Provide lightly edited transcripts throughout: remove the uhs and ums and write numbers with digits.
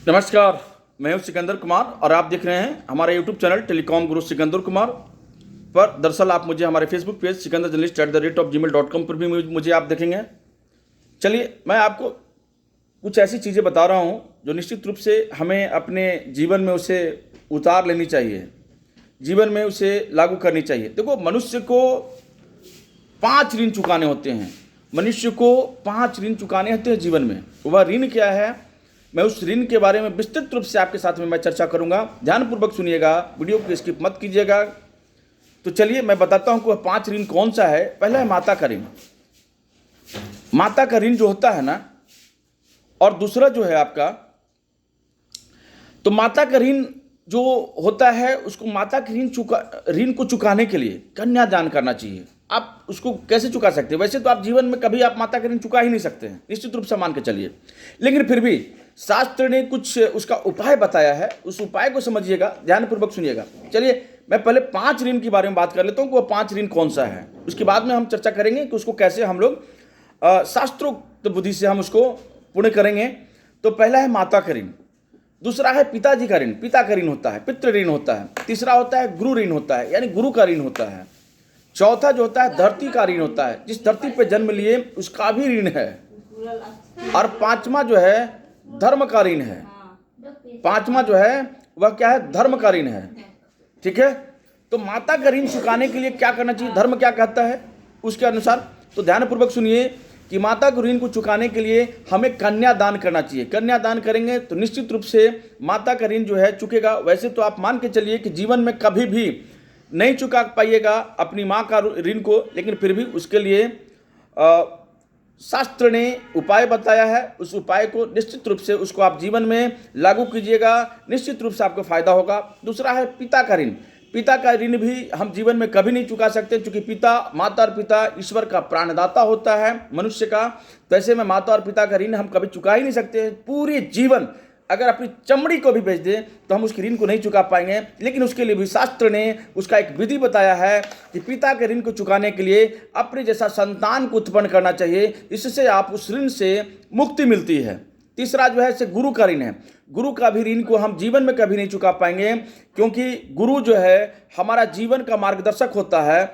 नमस्कार, मैं हूं सिकंदर कुमार और आप देख रहे हैं हमारा यूट्यूब चैनल टेलीकॉम गुरु सिकंदर कुमार पर। दरअसल आप मुझे हमारे Facebook page Sikandar journalist @gmail.com पर भी मुझे आप देखेंगे। चलिए, मैं आपको कुछ ऐसी चीज़ें बता रहा हूं जो निश्चित रूप से हमें अपने जीवन में उसे उतार लेनी चाहिए, जीवन में उसे लागू करनी चाहिए। देखो, मनुष्य को 5 ऋण चुकाने होते हैं। मनुष्य को 5 ऋण चुकाने होते हैं जीवन में। वह ऋण क्या है, मैं उस ऋण के बारे में विस्तृत रूप से आपके साथ में मैं चर्चा करूंगा। ध्यानपूर्वक सुनिएगा, वीडियो को स्किप मत कीजिएगा। तो चलिए मैं बताता हूं कि वह 5 ऋण कौन सा है। पहला है माता का ऋण। माता का ऋण जो होता है ना, और दूसरा जो है आपका, तो माता का ऋण जो होता है उसको माता के ऋण को चुकाने के लिए कन्यादान करना चाहिए। आप उसको कैसे चुका सकते हैं? वैसे तो आप जीवन में कभी आप माता का ऋण चुका ही नहीं सकते हैं, निश्चित रूप से मान के चलिए, लेकिन फिर भी शास्त्र ने कुछ उसका उपाय बताया है। उस उपाय को समझिएगा, ध्यानपूर्वक सुनिएगा। चलिए मैं पहले 5 ऋण के बारे में बात कर लेता हूँ कि वह 5 ऋण कौन सा है। उसके बाद में हम चर्चा करेंगे कि उसको कैसे हम लोग शास्त्रोक्त बुद्धि से हम उसको पूर्ण करेंगे। तो पहला है माता का ऋण, दूसरा है पिताजी का ऋण, पिता का ऋण होता है, पितृ ऋण होता है, तीसरा होता है गुरु ऋण होता है, यानी गुरु का ऋण होता है, चौथा जो होता है धरती का ऋण होता है, जिस धरती पे जन्म लिए उसका भी ऋण है, और पांचवा जो है धर्म का ऋण है। पांचवा जो है वह क्या है, धर्म का ऋण है। ठीक है, तो माता का ऋण चुकाने के लिए क्या करना चाहिए, धर्म क्या कहता है उसके अनुसार। तो ध्यानपूर्वक सुनिए कि माता के ऋण को चुकाने के लिए हमें कन्यादान करना चाहिए। कन्यादान करेंगे तो निश्चित रूप से माता का ऋण जो है चुकेगा। वैसे तो आप मान के चलिए कि जीवन में कभी भी नहीं चुका पाइएगा अपनी माँ का ऋण को, लेकिन फिर भी उसके लिए शास्त्र ने उपाय बताया है। उस उपाय को निश्चित रूप से उसको आप जीवन में लागू कीजिएगा, निश्चित रूप से आपको फायदा होगा। दूसरा है पिता का ऋण। पिता का ऋण भी हम जीवन में कभी नहीं चुका सकते, क्योंकि पिता, माता और पिता ईश्वर का प्राणदाता होता है मनुष्य का। तो ऐसे में माता और पिता का ऋण हम कभी चुका ही नहीं सकते। पूरे जीवन अगर अपनी चमड़ी को भी बेच दें तो हम उसके ऋण को नहीं चुका पाएंगे, लेकिन उसके लिए भी शास्त्र ने उसका एक विधि बताया है कि पिता के ऋण को चुकाने के लिए अपने जैसा संतान को उत्पन्न करना चाहिए, इससे आप उस ऋण से मुक्ति मिलती है। तीसरा जो है से गुरु का ऋण है। गुरु का भी ऋण को हम जीवन में कभी नहीं चुका पाएंगे, क्योंकि गुरु जो है हमारा जीवन का मार्गदर्शक होता है।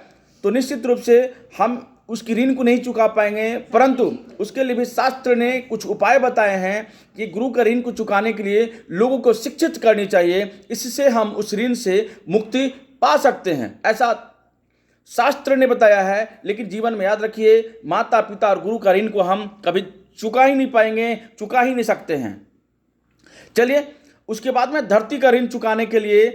तो निश्चित रूप से हम उसकी ऋण को नहीं चुका पाएंगे, परंतु उसके लिए भी शास्त्र ने कुछ उपाय बताए हैं कि गुरु का ऋण को चुकाने के लिए लोगों को शिक्षित करनी चाहिए, इससे हम उस ऋण से मुक्ति पा सकते हैं, ऐसा शास्त्र ने बताया है। लेकिन जीवन में याद रखिए, माता पिता और गुरु का ऋण को हम कभी चुका ही नहीं पाएंगे, चुका ही नहीं सकते हैं। चलिए, उसके बाद में धरती का ऋण चुकाने के लिए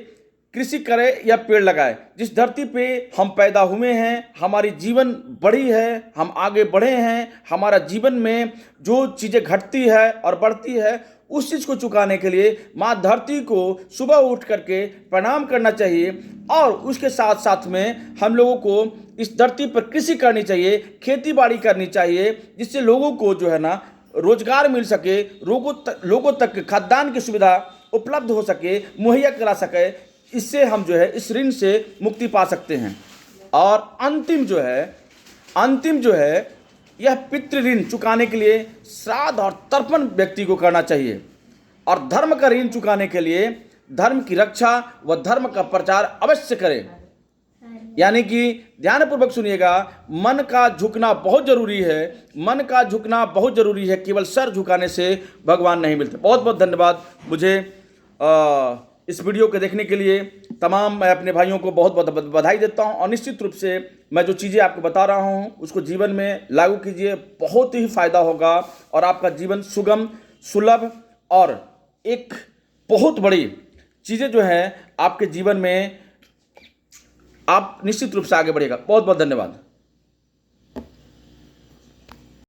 कृषि करे या पेड़ लगाए। जिस धरती पे हम पैदा हुए हैं, हमारी जीवन बढ़ी है, हम आगे बढ़े हैं, हमारा जीवन में जो चीज़ें घटती है और बढ़ती है, उस चीज़ को चुकाने के लिए माँ धरती को सुबह उठ करके प्रणाम करना चाहिए। और उसके साथ साथ में हम लोगों को इस धरती पर कृषि करनी चाहिए, खेती बाड़ी करनी चाहिए, जिससे लोगों को जो है ना रोजगार मिल सके, लोगों तक खाद्यान्न की सुविधा उपलब्ध हो सके, मुहैया करा सके। इससे हम जो है इस ऋण से मुक्ति पा सकते हैं। और अंतिम जो है यह पितृ ऋण चुकाने के लिए श्राद्ध और तर्पण व्यक्ति को करना चाहिए। और धर्म का ऋण चुकाने के लिए धर्म की रक्षा व धर्म का प्रचार अवश्य करें। यानी कि ध्यानपूर्वक सुनिएगा, मन का झुकना बहुत जरूरी है, मन का झुकना बहुत जरूरी है। केवल सर झुकाने से भगवान नहीं मिलते। बहुत बहुत धन्यवाद मुझे इस वीडियो को देखने के लिए। तमाम मैं अपने भाइयों को बहुत बहुत बधाई देता हूं, और निश्चित रूप से मैं जो चीज़ें आपको बता रहा हूं उसको जीवन में लागू कीजिए, बहुत ही फायदा होगा और आपका जीवन सुगम, सुलभ और एक बहुत बड़ी चीज़ें जो हैं आपके जीवन में आप निश्चित रूप से आगे बढ़ेगा। बहुत बहुत धन्यवाद।